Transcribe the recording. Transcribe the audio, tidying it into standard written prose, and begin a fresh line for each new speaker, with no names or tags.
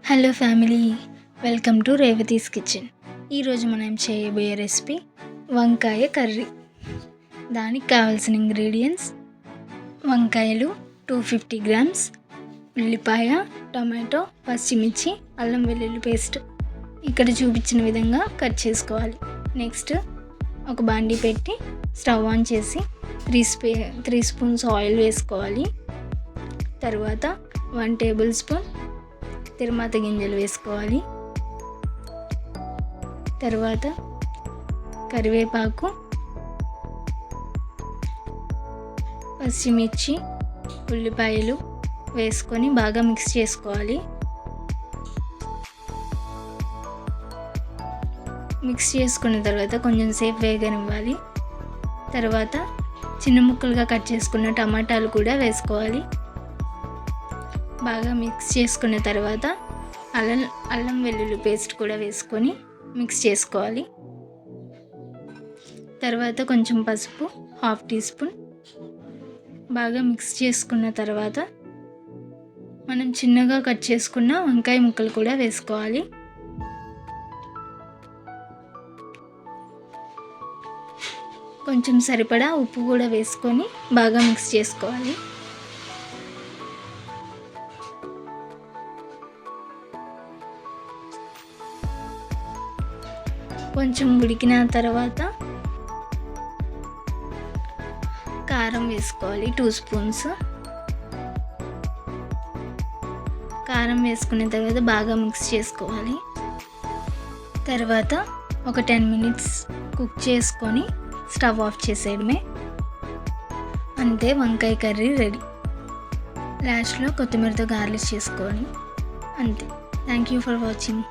Hello family, welcome to Revathi's kitchen. ఈరోజు మనం చేయబోయే రెసిపీ వంకాయ కర్రీ. దానికి కావాల్సిన ఇంగ్రీడియంట్స్: వంకాయలు 250 గ్రామ్స్, ఉల్లిపాయ, టమాటో, పచ్చిమిర్చి, అల్లం వెల్లుల్లి పేస్ట్ ఇక్కడ చూపించిన విధంగా కట్ చేసుకోవాలి. నెక్స్ట్ ఒక బాండీ పెట్టి స్టవ్ ఆన్ చేసి 3 స్పూన్స్ ఆయిల్ వేసుకోవాలి. తర్వాత 1 టేబుల్ స్పూన్ తిరుమాత గింజలు వేసుకోవాలి. తర్వాత కరివేపాకు, పచ్చిమిర్చి, ఉల్లిపాయలు వేసుకొని బాగా మిక్స్ చేసుకోవాలి. మిక్స్ చేసుకున్న తర్వాత కొంచెం సేపు వేగనివ్వాలి. తర్వాత చిన్న ముక్కలుగా కట్ చేసుకున్న టమాటాలు కూడా వేసుకోవాలి. బాగా మిక్స్ చేసుకున్న తర్వాత అల్లం వెల్లుల్లి పేస్ట్ కూడా వేసుకొని మిక్స్ చేసుకోవాలి. తర్వాత కొంచెం పసుపు, 1/2 టీ స్పూన్. బాగా మిక్స్ చేసుకున్న తర్వాత మనం చిన్నగా కట్ చేసుకున్న వంకాయ ముక్కలు కూడా వేసుకోవాలి. కొంచెం సరిపడా ఉప్పు కూడా వేసుకొని బాగా మిక్స్ చేసుకోవాలి. కొంచెం ఉడికిన తర్వాత కారం వేసుకోవాలి. 2 స్పూన్స్ కారం వేసుకున్న తర్వాత బాగా మిక్స్ చేసుకోవాలి. తర్వాత ఒక 10 మినిట్స్ కుక్ చేసుకొని స్టవ్ ఆఫ్ చేసేయడమే. అంతే, వంకాయ కర్రీ రెడీ. లాస్ట్లో కొత్తిమీరతో గార్నిష్ చేసుకోవాలి. అంతే. Thank you for watching.